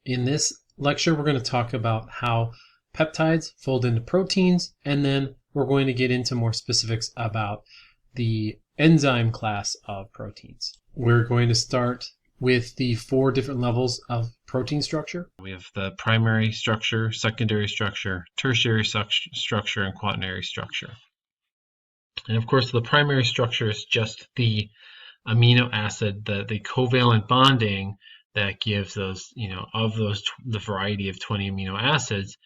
In this lecture, we're going to talk about how peptides fold into proteins, and then we're going to get into more specifics about the enzyme class of proteins. We're going to start with the 4 different levels of protein structure. We have the primary structure, secondary structure, tertiary structure, and quaternary structure. And of course, the primary structure is just the amino acid, the covalent bonding that gives those, the variety of 20 amino acids.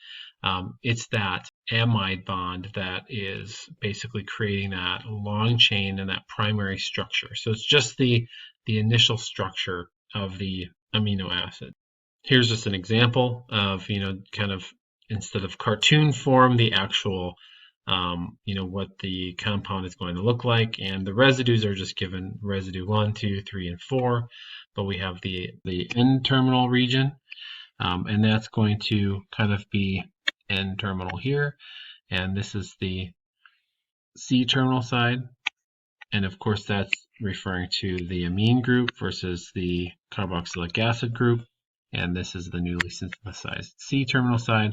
It's that amide bond that is basically creating that long chain and that primary structure. So it's just the initial structure of the amino acid. Here's just an example of, kind of instead of cartoon form, the actual, what the compound is going to look like. And the residues are just given residue 1, 2, 3, and 4. But we have the N-terminal region, and that's going to kind of be N-terminal here. And this is the C-terminal side. And of course, that's referring to the amine group versus the carboxylic acid group. And this is the newly synthesized C-terminal side.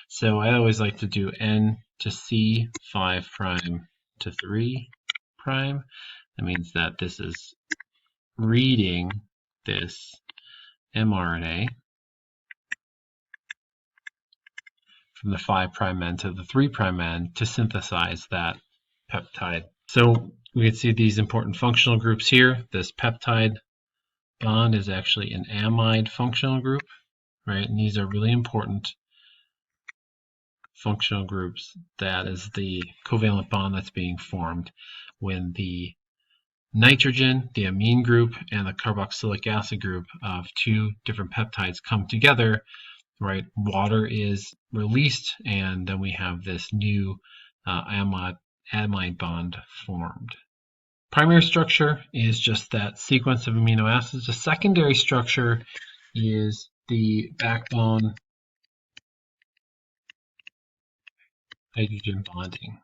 So I always like to do N to C, 5' to 3'. That means that this is reading this mRNA from the 5' end to the 3' end to synthesize that peptide. So we can see these important functional groups here. This peptide bond is actually an amide functional group, right? And these are really important functional groups. That is the covalent bond that's being formed when the nitrogen, the amine group, and the carboxylic acid group of 2 different peptides come together, right? Water is released, and then we have this new amide bond formed. Primary structure is just that sequence of amino acids. The secondary structure is the backbone hydrogen bonding.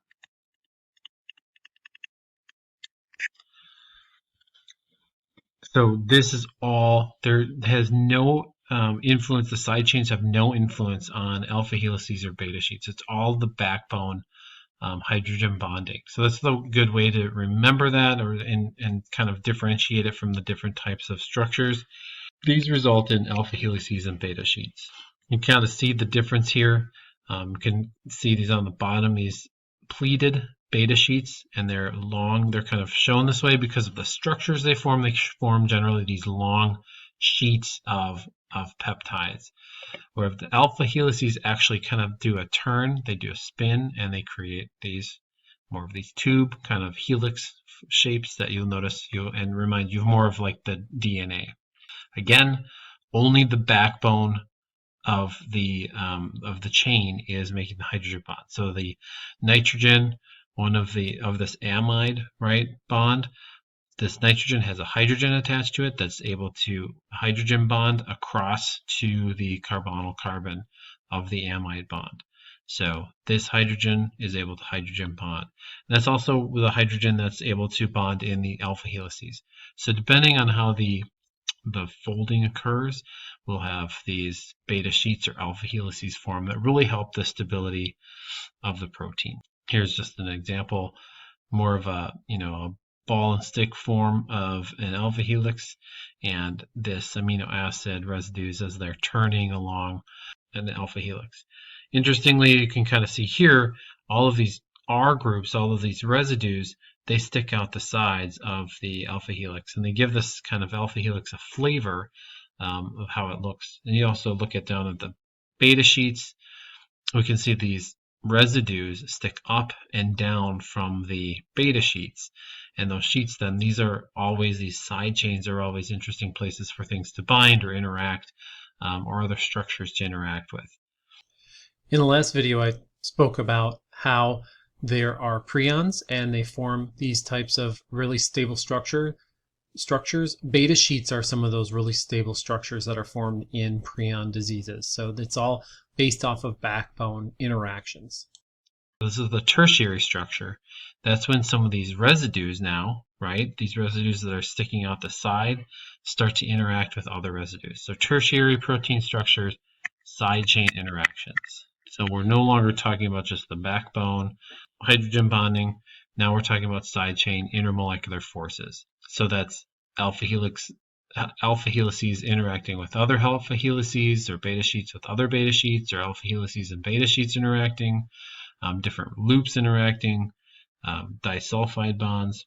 So this is all, there has no influence, the side chains have no influence on alpha helices or beta sheets. It's all the backbone hydrogen bonding. So that's the good way to remember that and kind of differentiate it from the different types of structures. These result in alpha helices and beta sheets. You can kind of see the difference here. You can see these on the bottom, these pleated beta sheets, and they're long. They're kind of shown this way because of the structures they form. They form generally these long sheets of peptides, where the alpha helices actually kind of do a turn, they do a spin, and they create these more of these tube kind of helix shapes that you'll notice and remind you more of like the DNA. Again, only the backbone of the chain is making the hydrogen bond. So the nitrogen, one of this amide, right, bond, this nitrogen has a hydrogen attached to it that's able to hydrogen bond across to the carbonyl carbon of the amide bond. So this hydrogen is able to hydrogen bond. That's also the hydrogen that's able to bond in the alpha helices. So depending on how the folding occurs, we'll have these beta sheets or alpha helices form that really help the stability of the protein. Here's just an example, more of a ball and stick form of an alpha helix, and this amino acid residues as they're turning along an alpha helix. Interestingly, you can kind of see here all of these R groups, all of these residues, they stick out the sides of the alpha helix, and they give this kind of alpha helix a flavor of how it looks. And you also look down at the beta sheets, we can see these residues stick up and down from the beta sheets, and those sheets then, these side chains are always interesting places for things to bind or interact, or other structures to interact with. In the last video, I spoke about how there are prions and they form these types of really stable structures. Beta sheets are some of those really stable structures that are formed in prion diseases. So it's all based off of backbone interactions. This is the tertiary structure. That's when some of these residues now, right? These residues that are sticking out the side start to interact with other residues. So tertiary protein structures, side chain interactions. So we're no longer talking about just the backbone, hydrogen bonding. Now we're talking about side chain intermolecular forces. So that's alpha helices interacting with other alpha helices, or beta sheets with other beta sheets, or alpha helices and beta sheets interacting, different loops interacting, disulfide bonds.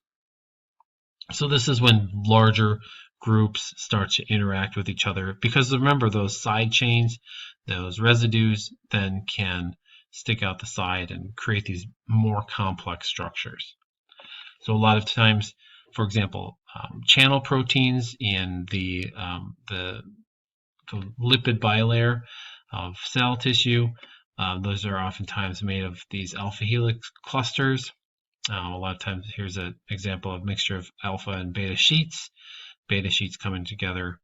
So this is when larger groups start to interact with each other, because remember, those side chains, those residues then can stick out the side and create these more complex structures. So a lot of times, for example, channel proteins in the lipid bilayer of cell tissue, those are oftentimes made of these alpha helix clusters. A lot of times, here's an example of mixture of alpha and beta sheets coming together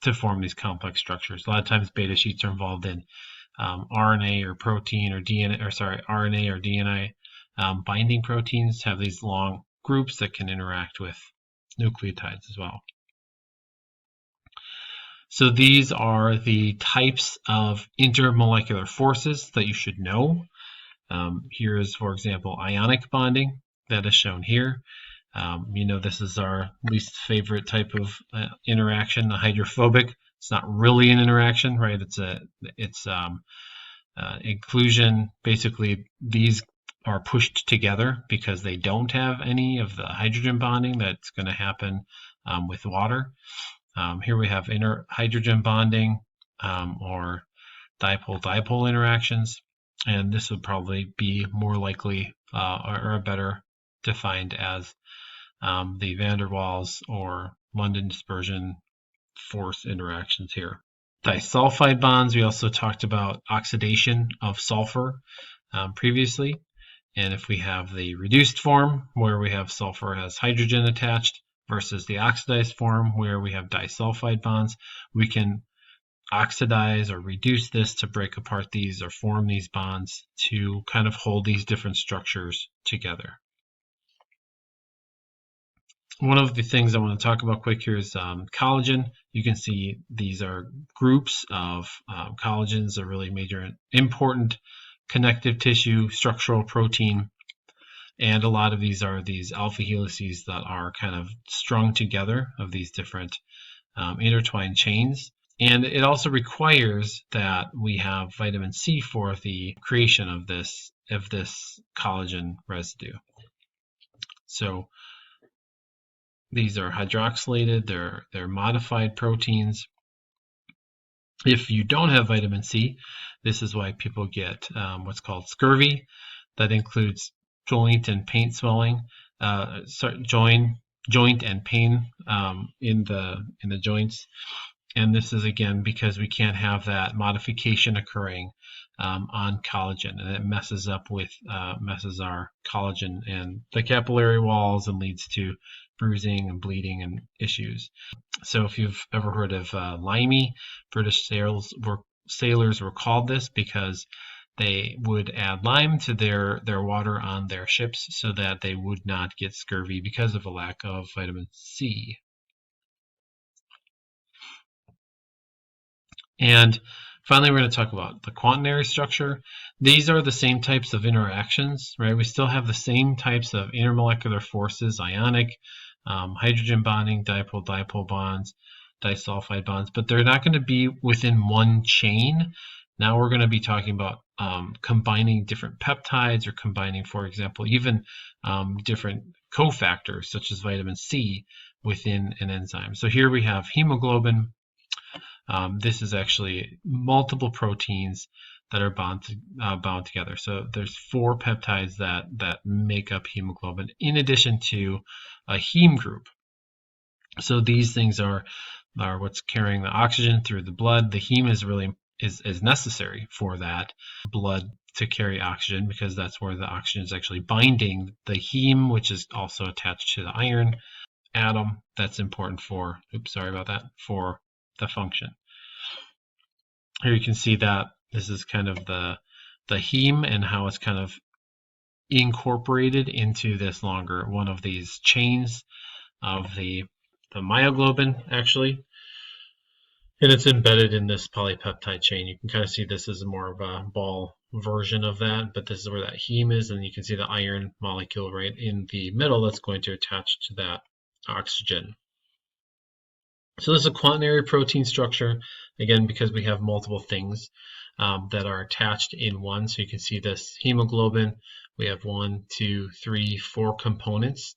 to form these complex structures. A lot of times beta sheets are involved in RNA or protein or DNA, or sorry, RNA or DNA binding proteins have these long groups that can interact with nucleotides as well. So these are the types of intermolecular forces that you should know. Here is, for example, ionic bonding that is shown here. This is our least favorite type of interaction, the hydrophobic. It's not really an interaction, right? It's inclusion. Basically, these are pushed together because they don't have any of the hydrogen bonding that's going to happen with water. Here we have hydrogen bonding or dipole-dipole interactions, and this would probably be more likely or better defined as the van der Waals or London dispersion force interactions here. Disulfide bonds, we also talked about oxidation of sulfur previously, and if we have the reduced form where we have sulfur has hydrogen attached versus the oxidized form where we have disulfide bonds, we can oxidize or reduce this to break apart these or form these bonds to kind of hold these different structures together. One of the things I want to talk about quick here is collagen. You can see these are groups of collagens, a really major important connective tissue structural protein, and a lot of these are these alpha helices that are kind of strung together of these different intertwined chains. And it also requires that we have vitamin C for the creation of this collagen residue. So these are hydroxylated, they're modified proteins. If you don't have vitamin C, this is why people get what's called scurvy. That includes joint and pain swelling, joint and pain in the joints. And this is, again, because we can't have that modification occurring on collagen, and it messes our collagen and the capillary walls and leads to bruising and bleeding and issues. So if you've ever heard of limey, British sailors were called this because they would add lime to their water on their ships so that they would not get scurvy because of a lack of vitamin C. And finally, we're going to talk about the quaternary structure. These are the same types of interactions, right? We still have the same types of intermolecular forces, ionic, hydrogen bonding, dipole-dipole bonds, disulfide bonds, but they're not going to be within one chain. Now we're going to be talking about combining different peptides, or combining, for example, even different cofactors such as vitamin C within an enzyme. So here we have hemoglobin. This is actually multiple proteins that are bound together. So there's 4 peptides that make up hemoglobin, in addition to a heme group. So these things are what's carrying the oxygen through the blood. The heme is necessary for that blood to carry oxygen, because that's where the oxygen is actually binding the heme, which is also attached to the iron atom. That's important for the function. Here you can see that this is kind of the heme and how it's kind of incorporated into this longer one of these chains of the myoglobin, actually. And it's embedded in this polypeptide chain. You can kind of see this is more of a ball version of that, but this is where that heme is, and you can see the iron molecule right in the middle that's going to attach to that oxygen. So this is a quaternary protein structure, again, because we have multiple things that are attached in one. So you can see this hemoglobin. We have 1, 2, 3, 4 components.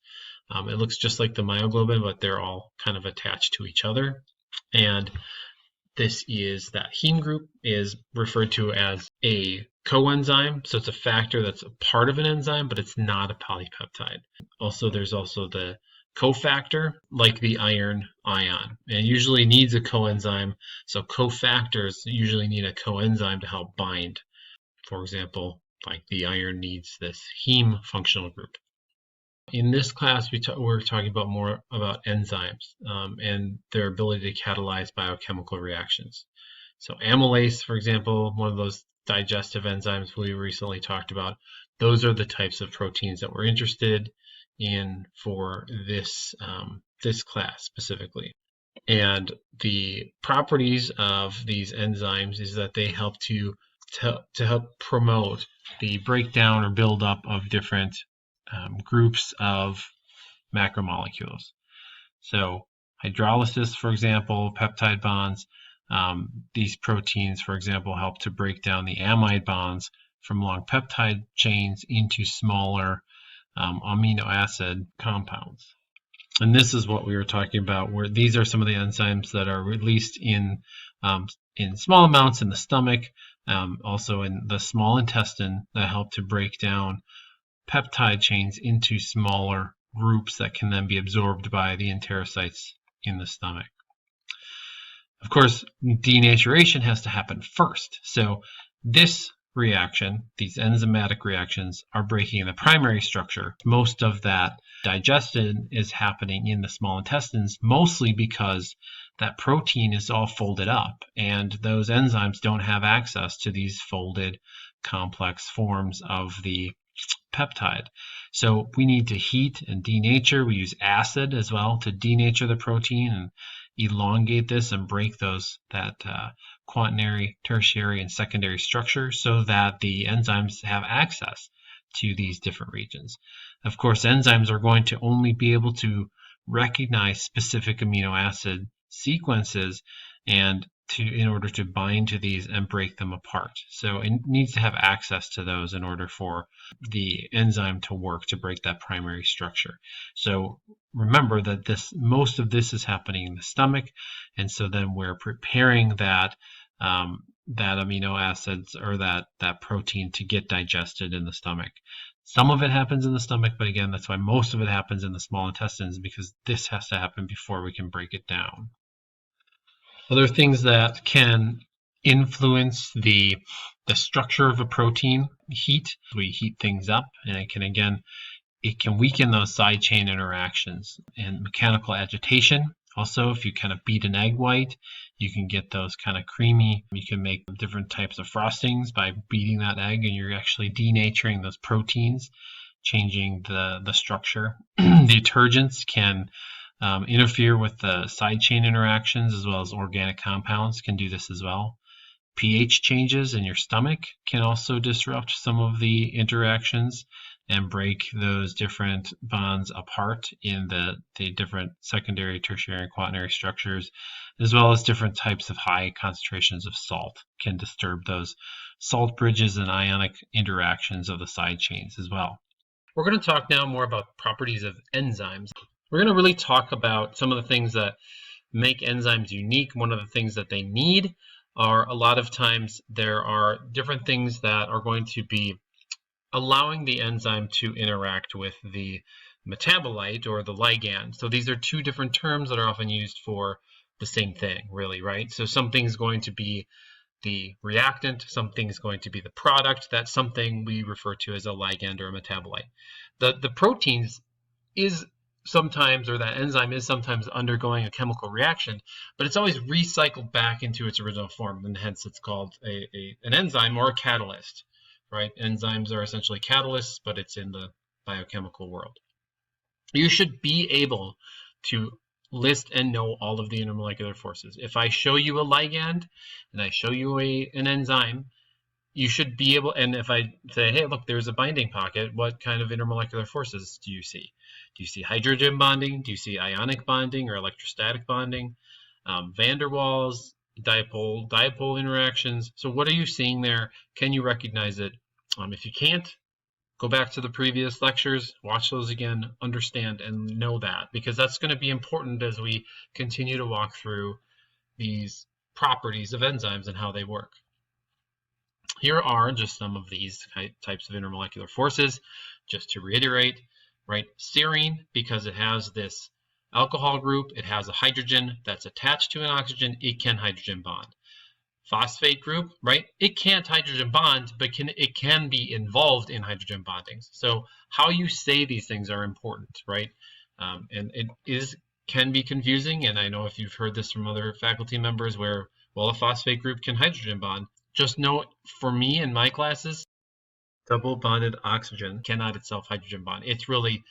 It looks just like the myoglobin, but they're all kind of attached to each other. And this is that heme group is referred to as a coenzyme. So it's a factor that's a part of an enzyme, but it's not a polypeptide. Also, there's also the cofactor, like the iron ion. It usually needs a coenzyme. So cofactors usually need a coenzyme to help bind. For example, like the iron needs this heme functional group. In this class, we're talking about more about enzymes and their ability to catalyze biochemical reactions. So amylase, for example, one of those digestive enzymes we recently talked about, those are the types of proteins that we're interested in for this class specifically. And the properties of these enzymes is that they help to help promote the breakdown or buildup of different groups of macromolecules. So hydrolysis, for example, peptide bonds, these proteins, for example, help to break down the amide bonds from long peptide chains into smaller amino acid compounds. And this is what we were talking about, where these are some of the enzymes that are released in small amounts in the stomach, also in the small intestine, that help to break down peptide chains into smaller groups that can then be absorbed by the enterocytes in the stomach. Of course, denaturation has to happen first. So this reaction, these enzymatic reactions, are breaking the primary structure. Most of that digestion is happening in the small intestines, mostly because that protein is all folded up, and those enzymes don't have access to these folded complex forms of the peptide. So we need to heat and denature. We use acid as well to denature the protein and elongate this and break that quaternary, tertiary, and secondary structure so that the enzymes have access to these different regions. Of course, enzymes are going to only be able to recognize specific amino acid sequences and in order to bind to these and break them apart. So it needs to have access to those in order for the enzyme to work to break that primary structure. So remember that most of this is happening in the stomach, and so then we're preparing that amino acids or that protein to get digested in the stomach. Some of it happens in the stomach, but again, that's why most of it happens in the small intestines, because this has to happen before we can break it down. Other things that can influence the structure of a protein: heat. We heat things up, and it can weaken those side chain interactions. And mechanical agitation. Also, if you kind of beat an egg white, you can get those kind of creamy. You can make different types of frostings by beating that egg, and you're actually denaturing those proteins, changing the structure. Detergents can interfere with the side chain interactions, as well as organic compounds can do this as well. pH changes in your stomach can also disrupt some of the interactions and break those different bonds apart in the different secondary, tertiary, and quaternary structures, as well as different types of high concentrations of salt can disturb those salt bridges and ionic interactions of the side chains as well. We're going to talk now more about properties of enzymes. We're going to really talk about some of the things that make enzymes unique. One of the things that they need are, a lot of times, there are different things that are going to be allowing the enzyme to interact with the metabolite or the ligand. So these are two different terms that are often used for the same thing, really, right? So something's going to be the reactant, something's going to be the product. That's something we refer to as a ligand or a metabolite. The proteins is sometimes, or that enzyme is sometimes, undergoing a chemical reaction, but it's always recycled back into its original form, and hence it's called an enzyme or a catalyst. right? Enzymes are essentially catalysts, but it's in the biochemical world. You should be able to list and know all of the intermolecular forces. If I show you a ligand and I show you an enzyme, you should be able, and if I say, hey, look, there's a binding pocket, what kind of intermolecular forces do you see? Do you see hydrogen bonding? Do you see ionic bonding or electrostatic bonding? Van der Waals, dipole interactions. So what are you seeing there? Can you recognize it? If you can't, go back to the previous lectures, watch those again, understand and know that, because that's going to be important as we continue to walk through these properties of enzymes and how they work. Here are just some of these types of intermolecular forces, just to reiterate, right? Serine, because it has this alcohol group, it has a hydrogen that's attached to an oxygen, it can hydrogen bond. Phosphate group, right? It can't hydrogen bond, but it can be involved in hydrogen bondings. So how you say these things are important, right? And it can be confusing, and I know if you've heard this from other faculty members where, well, a phosphate group can hydrogen bond. Just know, for me in my classes, double bonded oxygen cannot itself hydrogen bond. It's really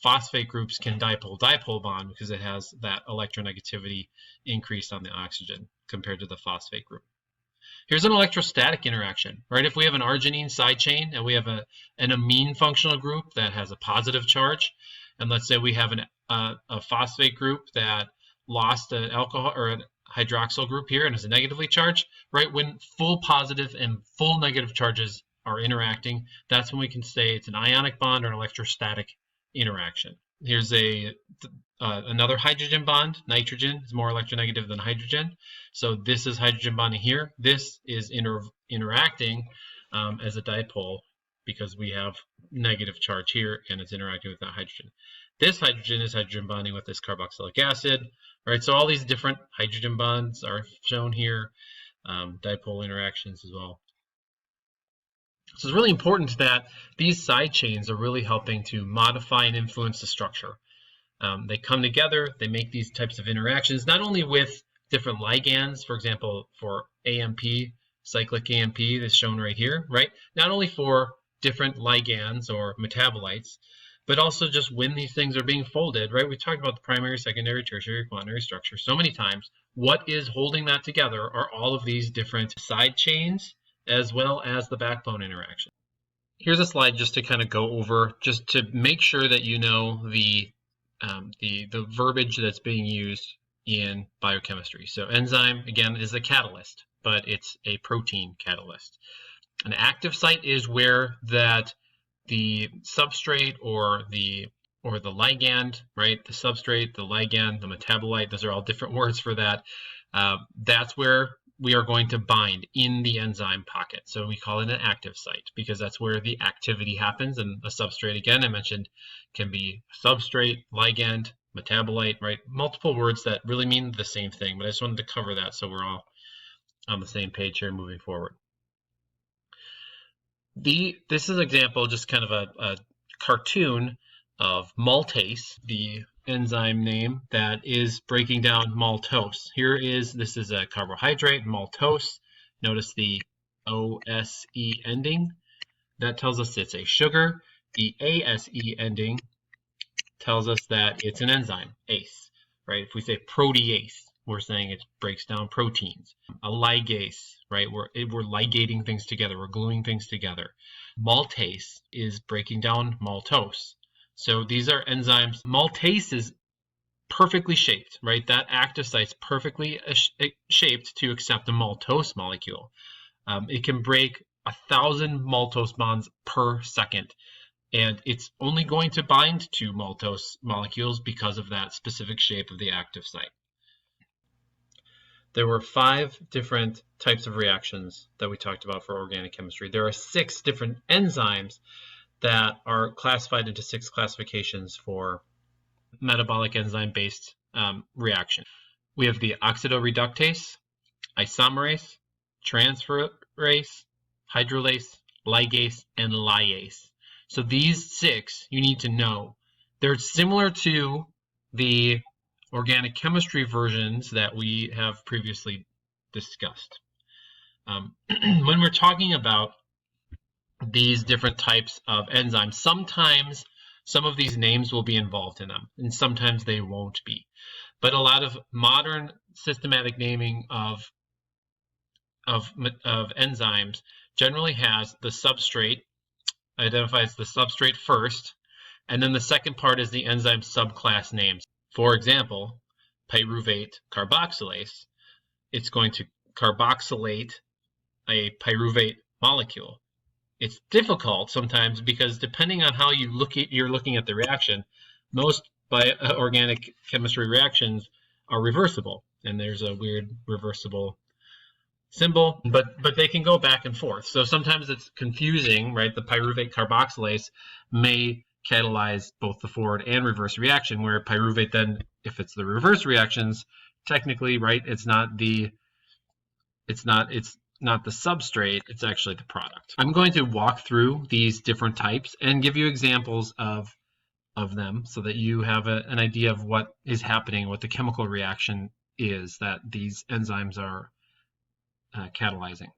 phosphate groups can dipole bond because it has that electronegativity increase on the oxygen compared to the phosphate group. Here's an electrostatic interaction, right? If we have an arginine side chain and we have an amine functional group that has a positive charge, and let's say we have a phosphate group that lost an alcohol or a hydroxyl group here and is a negatively charged, right? When full positive and full negative charges are interacting, that's when we can say it's an ionic bond or an electrostatic interaction. Here's another hydrogen bond. Nitrogen is more electronegative than hydrogen. So this is hydrogen bonding here. This is interacting as a dipole because we have negative charge here and it's interacting with that hydrogen. This hydrogen is hydrogen bonding with this carboxylic acid. Right, so all these different hydrogen bonds are shown here, dipole interactions as well. So it's really important that these side chains are really helping to modify and influence the structure. They come together, they make these types of interactions, not only with different ligands, for example, for AMP, cyclic AMP, that's shown right here, right? Not only for different ligands or metabolites, but also just when these things are being folded, right? We talked about the primary, secondary, tertiary, quaternary structure so many times. What is holding that together are all of these different side chains as well as the backbone interaction. Here's a slide just to kind of go over, just to make sure that you know the verbiage that's being used in biochemistry. So enzyme, again, is a catalyst, but it's a protein catalyst. An active site is where that the substrate or the ligand, right? The substrate, the ligand, the metabolite, those are all different words for that. That's where we are going to bind in the enzyme pocket. So we call it an active site because that's where the activity happens. And a substrate, again, I mentioned, can be substrate, ligand, metabolite, right? Multiple words that really mean the same thing, but I just wanted to cover that so we're all on the same page here moving forward. This is an example, just kind of a cartoon of maltase, the enzyme name that is breaking down maltose. This is a carbohydrate, maltose. Notice the OSE ending. That tells us it's a sugar. The ASE ending tells us that it's an enzyme, ACE, right? If we say protease, we're saying it breaks down proteins. A ligase, right? We're ligating things together. We're gluing things together. Maltase is breaking down maltose. So these are enzymes. Maltase is perfectly shaped, right? That active site's perfectly shaped to accept a maltose molecule. It can break 1,000 maltose bonds per second. And it's only going to bind to maltose molecules because of that specific shape of the active site. There were 5 different types of reactions that we talked about for organic chemistry. There are 6 different enzymes that are classified into 6 classifications for metabolic enzyme-based reaction. We have the oxidoreductase, isomerase, transferase, hydrolase, ligase, and lyase. So these 6 you need to know. They're similar to the organic chemistry versions that we have previously discussed. When we're talking about these different types of enzymes. Sometimes some of these names will be involved in them, and sometimes they won't be. But a lot of modern systematic naming of enzymes generally has the substrate, identifies the substrate first, and then the second part is the enzyme subclass names. For example, pyruvate carboxylase, it's going to carboxylate a pyruvate molecule. It's difficult sometimes because depending on how you're looking at the reaction, most organic chemistry reactions are reversible, and there's a weird reversible symbol, but they can go back and forth. So sometimes it's confusing, right? The pyruvate carboxylase may catalyze both the forward and reverse reaction, where pyruvate then, if it's the reverse reactions, technically, right, it's not the substrate, it's actually the product. I'm going to walk through these different types and give you examples of them so that you have an idea of what is happening, what the chemical reaction is that these enzymes are catalyzing.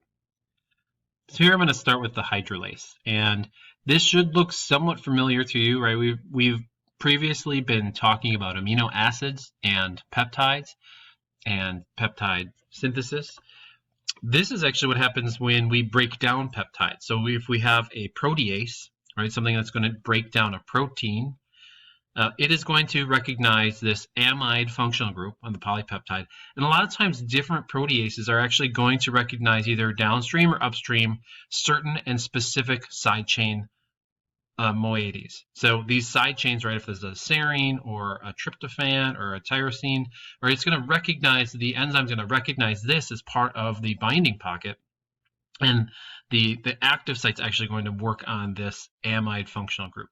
So here I'm going to start with the hydrolase, and this should look somewhat familiar to you, right? We've previously been talking about amino acids and peptide synthesis. This is actually what happens when we break down peptides. So if we have a protease, right, something that's going to break down a protein, it is going to recognize this amide functional group on the polypeptide. And a lot of times different proteases are actually going to recognize either downstream or upstream certain and specific side chain moieties. So these side chains, right, if there's a serine or a tryptophan or a tyrosine, right, it's going to recognize, the enzyme's going to recognize this as part of the binding pocket. And the active site's actually going to work on this amide functional group.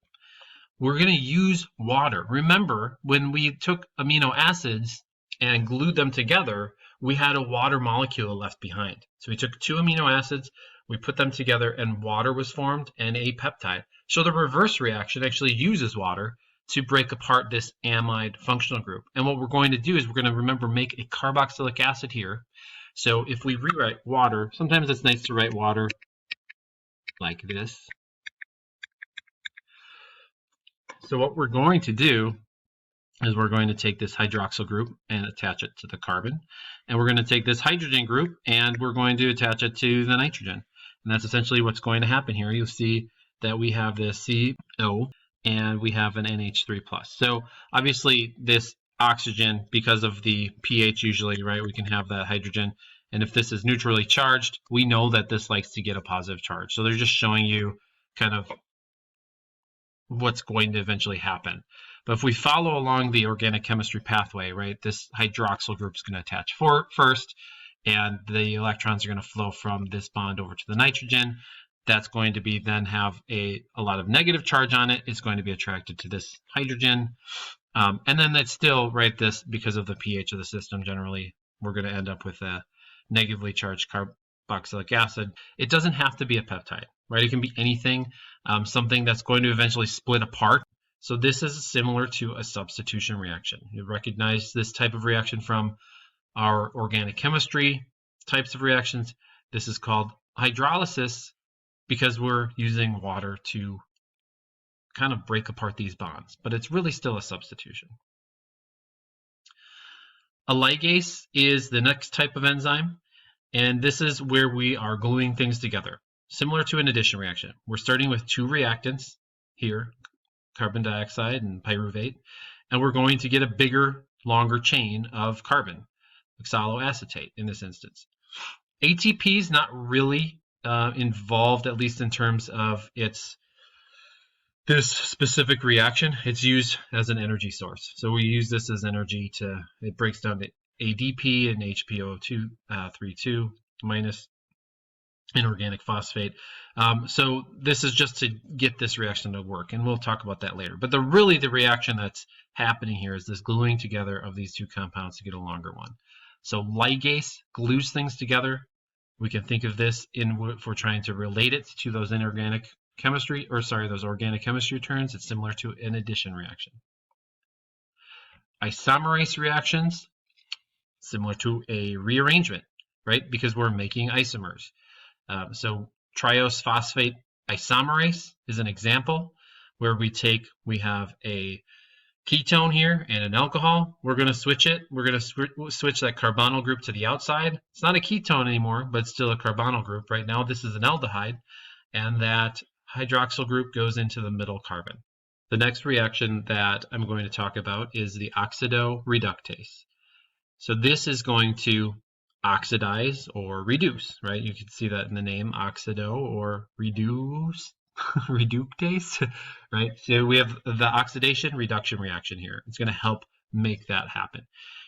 We're going to use water. Remember, when we took amino acids and glued them together, we had a water molecule left behind. So we took two amino acids, we put them together, and water was formed and a peptide. So the reverse reaction actually uses water to break apart this amide functional group. And what we're going to do is we're going to, remember, make a carboxylic acid here. So if we rewrite water, sometimes it's nice to write water like this. So what we're going to do is we're going to take this hydroxyl group and attach it to the carbon. And we're going to take this hydrogen group and we're going to attach it to the nitrogen. And that's essentially what's going to happen here. You'll see that we have this CO and we have an NH3+. So obviously this oxygen, because of the pH usually, right, we can have that hydrogen. And if this is neutrally charged, we know that this likes to get a positive charge. So they're just showing you kind of what's going to eventually happen. But if we follow along the organic chemistry pathway, right, this hydroxyl group is going to attach first, and the electrons are going to flow from this bond over to the nitrogen. That's going to be then have a lot of negative charge on it. It's going to be attracted to this hydrogen. And then that's still, right, this, because of the pH of the system, generally, we're going to end up with a negatively charged carboxylic acid. It doesn't have to be a peptide, right? It can be anything, something that's going to eventually split apart. So this is similar to a substitution reaction. You recognize this type of reaction from our organic chemistry types of reactions. This is called hydrolysis because we're using water to kind of break apart these bonds, but it's really still a substitution. A ligase is the next type of enzyme, and this is where we are gluing things together. Similar to an addition reaction. We're starting with two reactants here, carbon dioxide and pyruvate, and we're going to get a bigger, longer chain of carbon, oxaloacetate in this instance. ATP is not really involved, at least in terms of this specific reaction. It's used as an energy source. So we use this as energy it breaks down to ADP and HPO2 32 minus inorganic phosphate. So this is just to get this reaction to work, and we'll talk about that later. But the reaction that's happening here is this gluing together of these two compounds to get a longer one. So ligase glues things together. We can think of this if we're trying to relate it to those organic chemistry terms. It's similar to an addition reaction. Isomerase reactions, similar to a rearrangement, right? Because we're making isomers. So triose phosphate isomerase is an example where we have a ketone here and an alcohol. We're going to switch it. We're going to switch that carbonyl group to the outside. It's not a ketone anymore, but it's still a carbonyl group. Right now, this is an aldehyde, and that hydroxyl group goes into the middle carbon. The next reaction that I'm going to talk about is the oxidoreductase. So this is going to oxidize or reduce, right? You can see that in the name, oxido or reduce, reductase, right? So we have the oxidation reduction reaction here. It's going to help make that happen.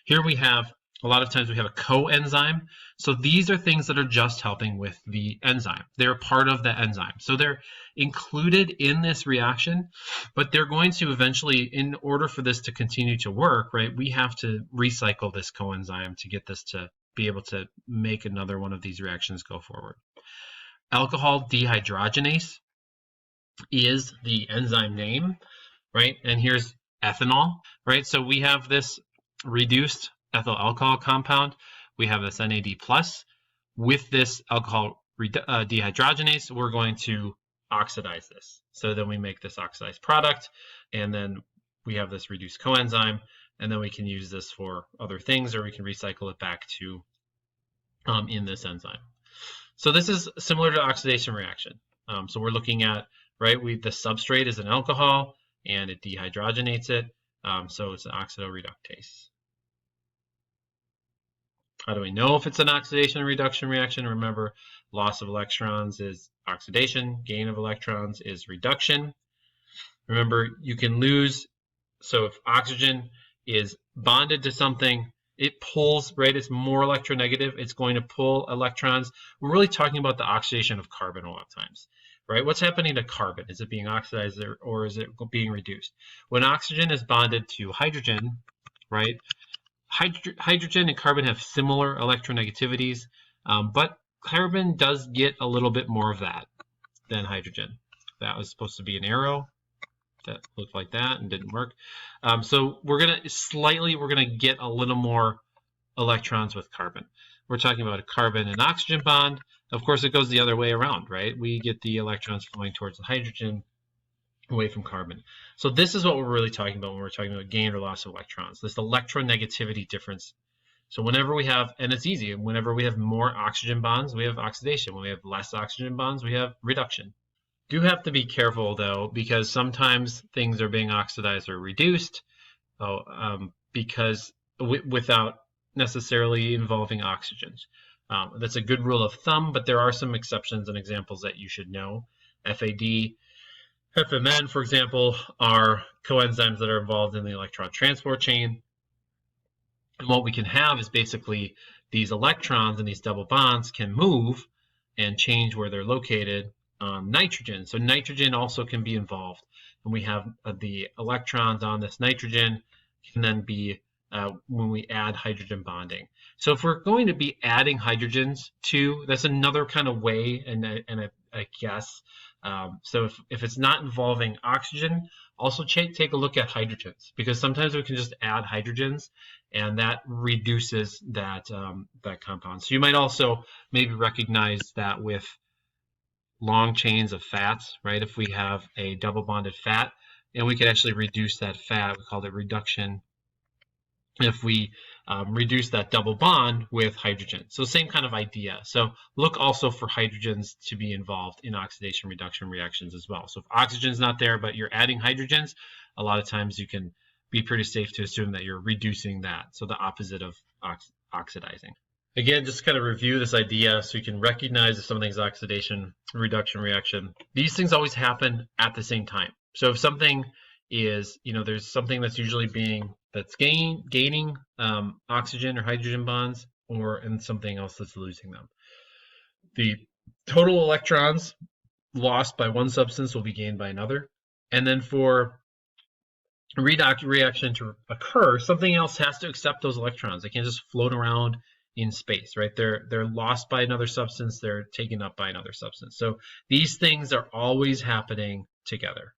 Here we have, a lot of times we have a coenzyme. So these are things that are just helping with the enzyme. They're part of the enzyme. So they're included in this reaction, but they're going to eventually, in order for this to continue to work, right, we have to recycle this coenzyme to get this to be able to make another one of these reactions go forward. Alcohol dehydrogenase is the enzyme name, right? And here's ethanol, right? So we have this reduced ethyl alcohol compound. We have this NAD plus. With this alcohol dehydrogenase, we're going to oxidize this. So then we make this oxidized product, and then we have this reduced coenzyme, and then we can use this for other things, or we can recycle it back to in this enzyme. So this is similar to oxidation reaction. So we're looking at, right, the substrate is an alcohol, and it dehydrogenates it, so it's an oxidoreductase. How do we know if it's an oxidation reduction reaction? Remember, loss of electrons is oxidation, gain of electrons is reduction. Remember, you can lose, so if oxygen is bonded to something, it pulls, right? It's more electronegative. It's going to pull electrons. We're really talking about the oxidation of carbon a lot of times, right? What's happening to carbon? Is it being oxidized or is it being reduced? When oxygen is bonded to hydrogen, right? Hydrogen and carbon have similar electronegativities, but carbon does get a little bit more of that than hydrogen. That was supposed to be an arrow that looked like that and didn't work. So we're gonna get a little more electrons with carbon. We're talking about a carbon and oxygen bond. Of course, it goes the other way around, right? We get the electrons flowing towards the hydrogen away from carbon. So this is what we're really talking about when we're talking about gain or loss of electrons, this electronegativity difference. So whenever we have, and it's easy, whenever we have more oxygen bonds, we have oxidation. When we have less oxygen bonds, we have reduction. Do have to be careful though, because sometimes things are being oxidized or reduced because without necessarily involving oxygens. That's a good rule of thumb, but there are some exceptions and examples that you should know. FAD, FMN, for example, are coenzymes that are involved in the electron transport chain. And what we can have is basically these electrons and these double bonds can move and change where they're located on nitrogen. So nitrogen also can be involved. And we have the electrons on this nitrogen can then be when we add hydrogen bonding. So if we're going to be adding hydrogens to, that's another kind of way and a guess. So if it's not involving oxygen, also take a look at hydrogens, because sometimes we can just add hydrogens and that reduces that compound. So you might also maybe recognize that with long chains of fats, right? If we have a double bonded fat and we could actually reduce that fat, we call it reduction. If we reduce that double bond with hydrogen. So same kind of idea. So look also for hydrogens to be involved in oxidation reduction reactions as well. So if oxygen's not there, but you're adding hydrogens, a lot of times you can be pretty safe to assume that you're reducing that. So the opposite of oxidizing. Again, just kind of review this idea so you can recognize if something's oxidation reduction reaction. These things always happen at the same time. So if something is, there's something that's usually that's gaining oxygen or hydrogen bonds, and something else that's losing them. The total electrons lost by one substance will be gained by another. And then for a redox reaction to occur, something else has to accept those electrons. They can't just float around in space, right? They're lost by another substance, they're taken up by another substance. So these things are always happening together.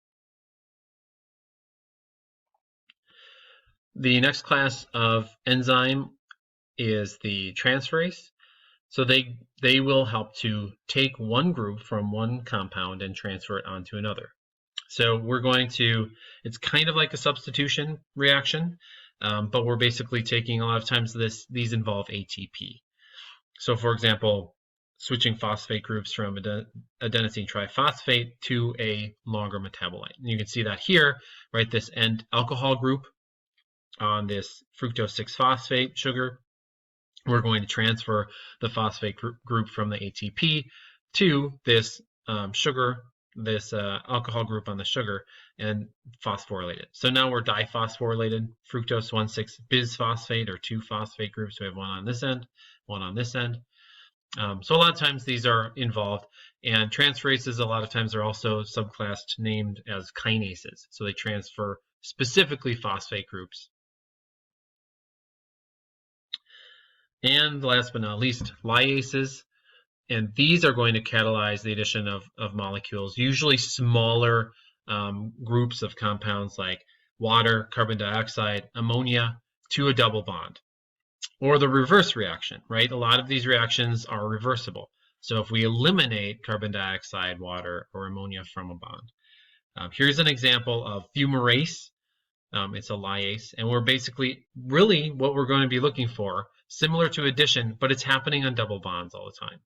The next class of enzyme is the transferase. So they will help to take one group from one compound and transfer it onto another. So it's kind of like a substitution reaction, but we're basically taking, a lot of times these involve ATP. So for example, switching phosphate groups from adenosine triphosphate to a longer metabolite. And you can see that here, right? This end alcohol group on this fructose 6-phosphate sugar, we're going to transfer the phosphate group from the ATP to this sugar, this alcohol group on the sugar, and phosphorylate it. So now we're diphosphorylated fructose 1,6 bisphosphate, or 2 phosphate groups. We have one on this end, one on this end. So a lot of times these are involved, and transferases a lot of times are also subclassed named as kinases. So they transfer specifically phosphate groups. And last but not least, lyases. And these are going to catalyze the addition of molecules, usually smaller groups of compounds like water, carbon dioxide, ammonia, to a double bond. Or the reverse reaction, right? A lot of these reactions are reversible. So if we eliminate carbon dioxide, water, or ammonia from a bond. Here's an example of fumarate. It's a lyase, and we're basically, really what we're going to be looking for, similar to addition, but it's happening on double bonds all the time.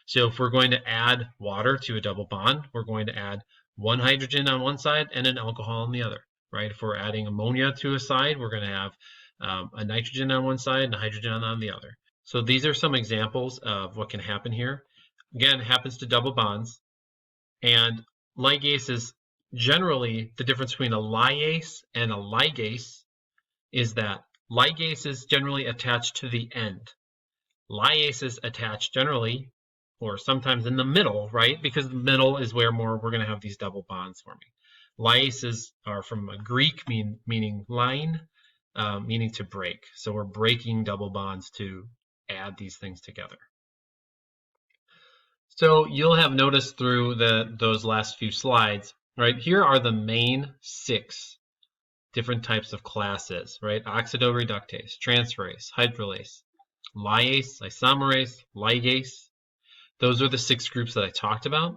So if we're going to add water to a double bond, we're going to add one hydrogen on one side and an alcohol on the other, right? If we're adding ammonia to a side, we're going to have a nitrogen on one side and a hydrogen on the other. So these are some examples of what can happen here. Again, it happens to double bonds. And ligases, generally, the difference between a lyase and a ligase is that ligases generally attach to the end. Lyases attach generally, or sometimes in the middle, right? Because the middle is where we're going to have these double bonds forming. Lyases are from a Greek meaning line, meaning to break. So we're breaking double bonds to add these things together. So you'll have noticed through those last few slides, right? Here are the main 6 different types of classes, right? Oxidoreductase, transferase, hydrolase, lyase, isomerase, ligase. Those are the 6 groups that I talked about.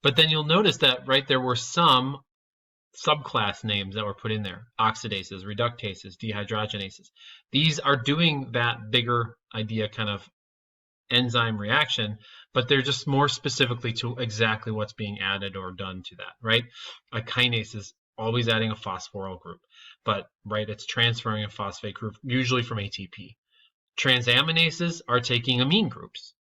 But then you'll notice that, right, there were some subclass names that were put in there. Oxidases, reductases, dehydrogenases. These are doing that bigger idea kind of enzyme reaction, but they're just more specifically to exactly what's being added or done to that, right? A kinase is always adding a phosphoryl group, but right, it's transferring a phosphate group, usually from ATP. Transaminases are taking amine groups,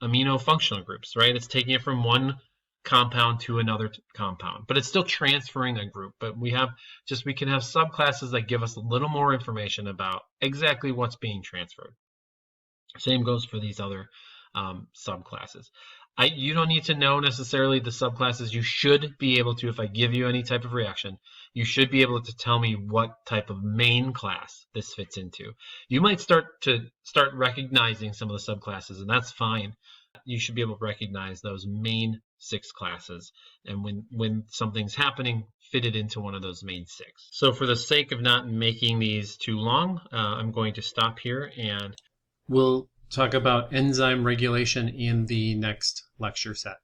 amino functional groups, right? It's taking it from one compound to another compound, but it's still transferring a group. But we can have subclasses that give us a little more information about exactly what's being transferred. Same goes for these other subclasses. You don't need to know necessarily the subclasses. You should be able to, if I give you any type of reaction, you should be able to tell me what type of main class this fits into. You might start recognizing some of the subclasses, and that's fine. You should be able to recognize those main 6 classes, and when something's happening, fit it into one of those main 6. So for the sake of not making these too long, I'm going to stop here, and we'll talk about enzyme regulation in the next lecture set.